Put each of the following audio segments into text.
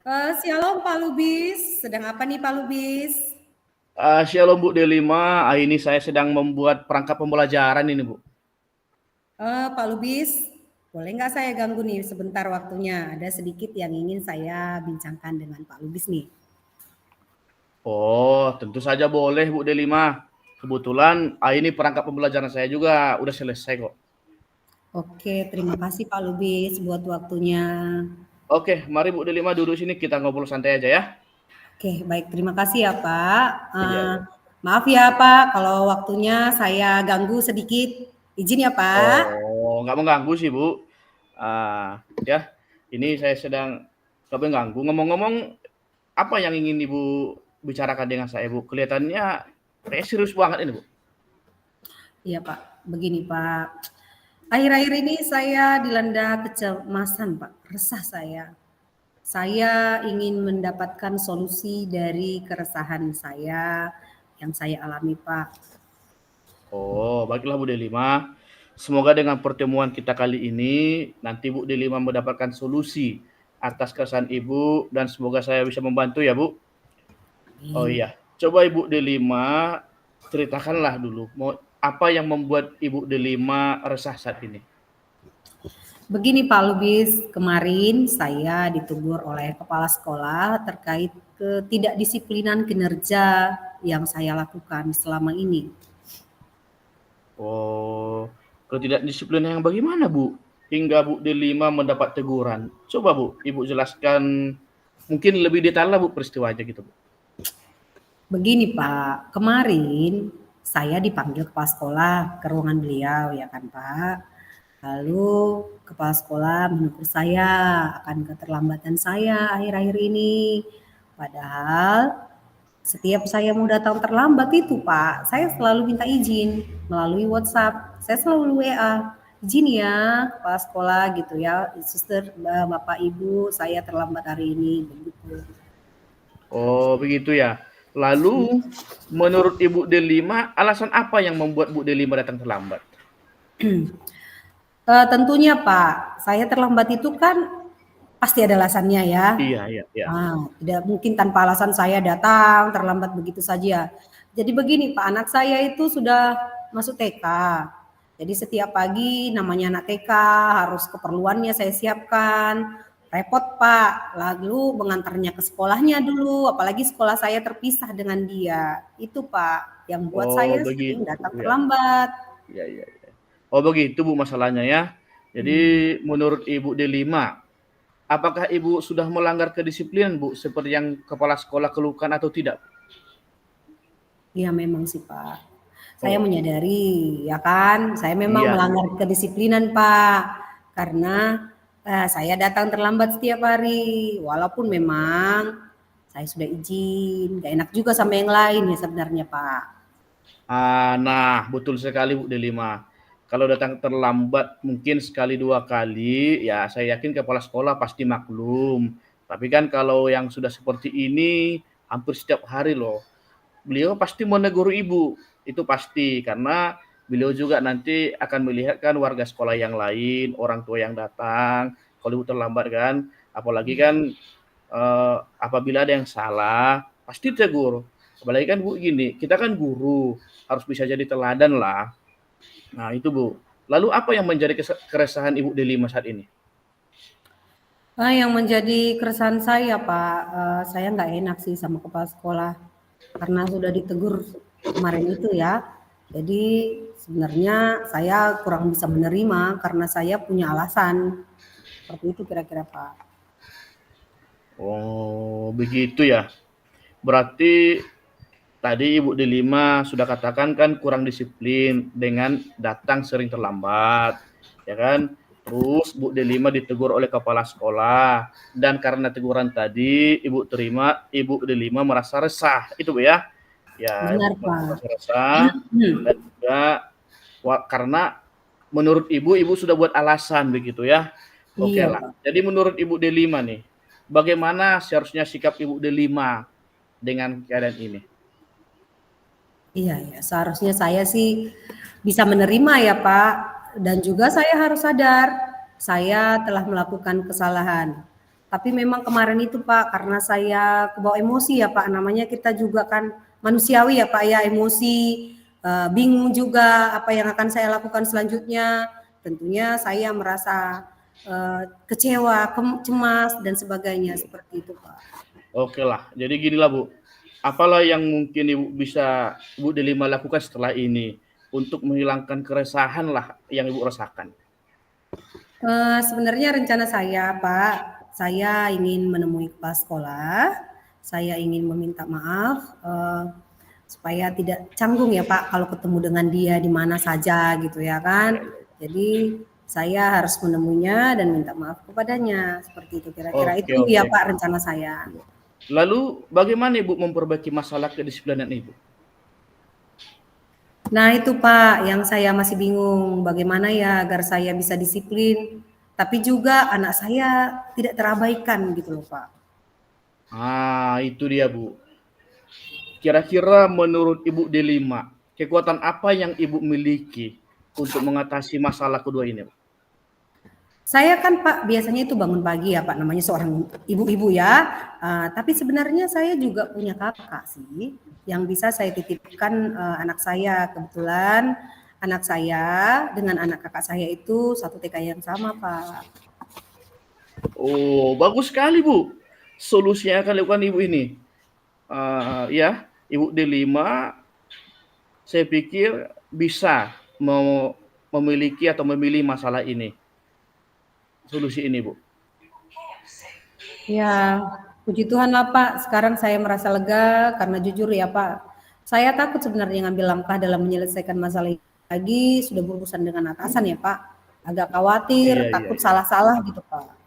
Shalom Pak Lubis, sedang apa nih Pak Lubis? Shalom Bu Delima, ini saya sedang membuat perangkat pembelajaran ini Bu. Pak Lubis, boleh nggak saya ganggu nih sebentar waktunya? Ada sedikit yang ingin saya bincangkan dengan Pak Lubis nih. Oh, tentu saja boleh Bu Delima. Kebetulan ini perangkat pembelajaran saya juga udah selesai kok. Oke, terima kasih Pak Lubis buat waktunya. Oke, mari Bu Delima duduk sini kita ngobrol santai aja ya. Oke, baik, terima kasih ya Pak. Iya, iya. Maaf ya Pak, kalau waktunya saya ganggu sedikit. Izin ya Pak. Oh, nggak mengganggu sih Bu. Ya, ini saya sedang nggak mengganggu. Ngomong-ngomong, apa yang ingin Ibu bicarakan dengan saya Bu? Kelihatannya kayak serius banget ini Bu. Iya Pak, begini Pak. Akhir-akhir ini saya dilanda kecemasan Pak, resah saya. Saya ingin mendapatkan solusi dari keresahan saya yang saya alami, Pak. Oh, baiklah Bu Delima. Semoga dengan pertemuan kita kali ini nanti Bu Delima mendapatkan solusi atas keresahan Ibu dan semoga saya bisa membantu ya Bu. Oh Amin. iya, coba Ibu Delima ceritakanlah dulu apa yang membuat Ibu Delima resah saat ini. Begini Pak Lubis, kemarin saya ditegur oleh kepala sekolah terkait ketidakdisiplinan kinerja yang saya lakukan selama ini. Oh, ketidakdisiplinan yang bagaimana Bu? Hingga Bu Delima mendapat teguran. Coba Bu, Ibu jelaskan mungkin lebih detail lah Bu peristiwanya gitu Bu. Begini Pak, kemarin saya dipanggil kepala sekolah ke ruangan beliau ya kan Pak. Lalu kepala sekolah menegur saya akan keterlambatan saya akhir-akhir ini. Padahal setiap saya mau datang terlambat itu Pak, saya selalu minta izin melalui WhatsApp. Saya selalu WA, izin ya kepala sekolah gitu ya, suster, bapak ibu, saya terlambat hari ini begitu. Oh, begitu ya. Lalu menurut Ibu Delima, alasan apa yang membuat Bu Delima datang terlambat? Tentunya Pak, saya terlambat itu kan pasti ada alasannya ya. Iya, iya, iya. Tidak mungkin tanpa alasan saya datang terlambat begitu saja. Jadi begini Pak, anak saya itu sudah masuk TK. Jadi setiap pagi namanya anak TK harus keperluannya saya siapkan. Repot Pak, lalu mengantarnya ke sekolahnya dulu, apalagi sekolah saya terpisah dengan dia. Itu Pak, yang buat Oh, saya sering begitu datang ya. terlambat. Iya, iya, iya. Oh, begitu Bu masalahnya ya. Jadi Hmm. menurut Ibu Delima, apakah Ibu sudah melanggar kedisiplinan Bu seperti yang kepala sekolah keluhkan atau tidak? Iya memang sih Pak. Saya Oh, menyadari ya kan, saya memang iya, iya. melanggar kedisiplinan Pak. Karena saya datang terlambat setiap hari. Walaupun memang saya sudah izin, gak enak juga sama yang lain ya sebenarnya Pak. Nah, betul sekali Bu Delima. Kalau datang terlambat mungkin sekali dua kali, ya saya yakin kepala sekolah pasti maklum. Tapi kan kalau yang sudah seperti ini hampir setiap hari loh. Beliau pasti menegur ibu, itu pasti karena beliau juga nanti akan melihat kan warga sekolah yang lain, orang tua yang datang, kalau ibu terlambat kan, apalagi kan apabila ada yang salah pasti tegur. Apalagi kan Bu gini, kita kan guru, harus bisa jadi teladan lah. Nah itu Bu. Lalu apa yang menjadi keresahan Ibu Delima saat ini? Yang menjadi keresahan saya Pak, saya nggak enak sih sama kepala sekolah. Karena sudah ditegur kemarin itu ya. Jadi sebenarnya saya kurang bisa menerima karena saya punya alasan. Seperti itu kira-kira Pak. Oh begitu ya. Berarti tadi Ibu Delima sudah katakan kan kurang disiplin dengan datang sering terlambat, ya kan? Terus Bu Delima ditegur oleh kepala sekolah dan karena teguran tadi Ibu Delima merasa resah, itu Bu ya? Ya, Benar Ibu Pak. merasa resah dan juga karena menurut Ibu sudah buat alasan begitu ya. Oke Iya lah. Pak. Jadi menurut Ibu Delima nih, bagaimana seharusnya sikap Ibu Delima dengan keadaan ini? Iya ya, seharusnya saya sih bisa menerima ya Pak. Dan juga saya harus sadar, saya telah melakukan kesalahan. Tapi memang kemarin itu Pak, karena saya kebawa emosi ya Pak, namanya kita juga kan manusiawi ya Pak ya, emosi, bingung juga apa yang akan saya lakukan selanjutnya. Tentunya saya merasa kecewa, cemas dan sebagainya seperti itu Pak. Oke lah, jadi ginilah Bu, apalah yang mungkin Ibu bisa Ibu Delima lakukan setelah ini untuk menghilangkan keresahan lah yang Ibu rasakan? Sebenarnya rencana saya, Pak, saya ingin menemui kepala sekolah, saya ingin meminta maaf, supaya tidak canggung ya Pak, kalau ketemu dengan dia di mana saja gitu ya kan. Jadi saya harus menemuinya dan minta maaf kepadanya, seperti itu kira-kira. Oke, Itu ya oke. Pak rencana saya. Lalu bagaimana Ibu memperbaiki masalah kedisiplinan Ibu? Nah itu Pak, yang saya masih bingung, bagaimana ya agar saya bisa disiplin, tapi juga anak saya tidak terabaikan gitu loh Pak. Itu dia Bu. Kira-kira menurut Ibu Delima, kekuatan apa yang Ibu miliki untuk mengatasi masalah kedua ini, Pak? Saya kan Pak biasanya itu bangun pagi ya Pak, namanya seorang ibu-ibu ya. Tapi sebenarnya saya juga punya kakak sih, yang bisa saya titipkan anak saya. Kebetulan anak saya dengan anak kakak saya itu satu TK yang sama Pak. Oh, bagus sekali Bu. Solusi yang akan dilakukan Ibu ini. Ya, Ibu Delima, saya pikir bisa memiliki atau memilih masalah ini. Solusi ini, Bu. Ya, puji Tuhan lah Pak, sekarang saya merasa lega karena jujur ya Pak, saya takut sebenarnya ngambil langkah dalam menyelesaikan masalah ini lagi, sudah berurusan dengan atasan ya Pak, agak khawatir, Iya, iya, takut iya. salah-salah gitu Pak.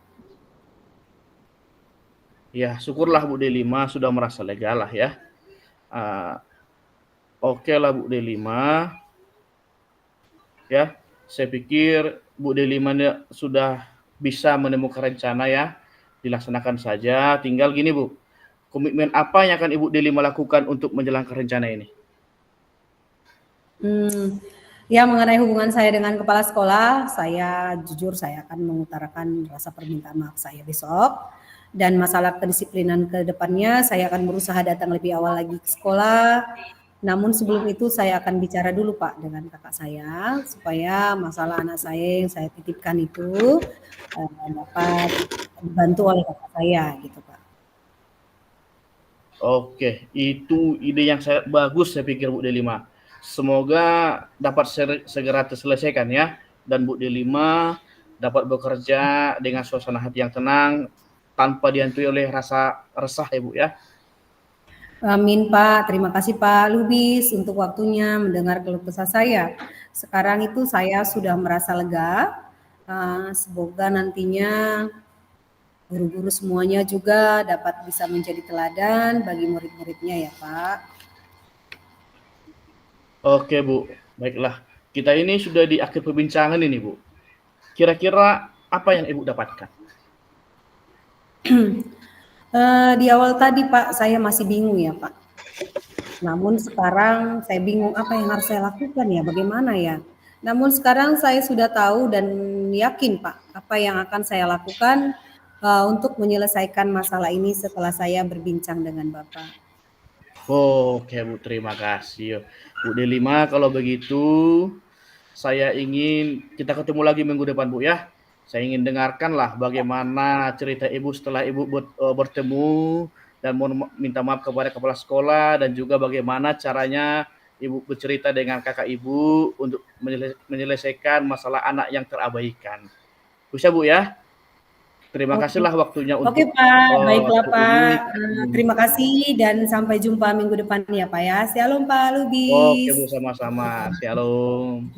Ya, syukurlah Bu Delima sudah merasa lega lah ya. Oke lah Bu Delima. Ya, saya pikir Bu Delima sudah bisa menemukan rencana ya, dilaksanakan saja. Tinggal gini Bu, komitmen apa yang akan Ibu Delima lakukan untuk menjalankan rencana ini? Ya mengenai hubungan saya dengan kepala sekolah, saya jujur saya akan mengutarakan rasa permintaan maaf saya besok. Dan masalah kedisiplinan ke depannya, saya akan berusaha datang lebih awal lagi ke sekolah. Namun sebelum itu saya akan bicara dulu Pak dengan kakak saya, supaya masalah anak saya yang saya titipkan itu dapat dibantu oleh kakak saya gitu Pak. Oke, itu ide yang bagus saya pikir Bu Delima. Semoga dapat segera terselesaikan ya, dan Bu Delima dapat bekerja dengan suasana hati yang tenang tanpa dihantui oleh rasa resah ya Bu ya. Amin Pak, terima kasih Pak Lubis untuk waktunya mendengar keluh kesah saya. Sekarang itu saya sudah merasa lega, semoga nantinya guru-guru semuanya juga dapat bisa menjadi teladan bagi murid-muridnya ya Pak. Oke Bu, baiklah. Kita ini sudah di akhir perbincangan ini Bu. Kira-kira apa yang Ibu dapatkan? Di awal tadi Pak, saya masih bingung ya Pak. Namun sekarang saya bingung apa yang harus saya lakukan ya, bagaimana ya. Namun sekarang saya sudah tahu dan yakin Pak, apa yang akan saya lakukan untuk menyelesaikan masalah ini setelah saya berbincang dengan Bapak. Oke Bu, terima kasih. Bu Delima, kalau begitu saya ingin kita ketemu lagi minggu depan Bu ya. Saya ingin dengarkanlah bagaimana cerita Ibu setelah Ibu bertemu dan minta maaf kepada kepala sekolah dan juga bagaimana caranya Ibu bercerita dengan kakak Ibu untuk menyelesaikan masalah anak yang terabaikan. Bisa Bu ya? Terima kasihlah waktunya Oke untuk Pak, baiklah waktu ini. Pak. Terima kasih dan sampai jumpa minggu depan ya Pak ya. Shalom Pak Oke Lubis. Bu, sama-sama. Shalom.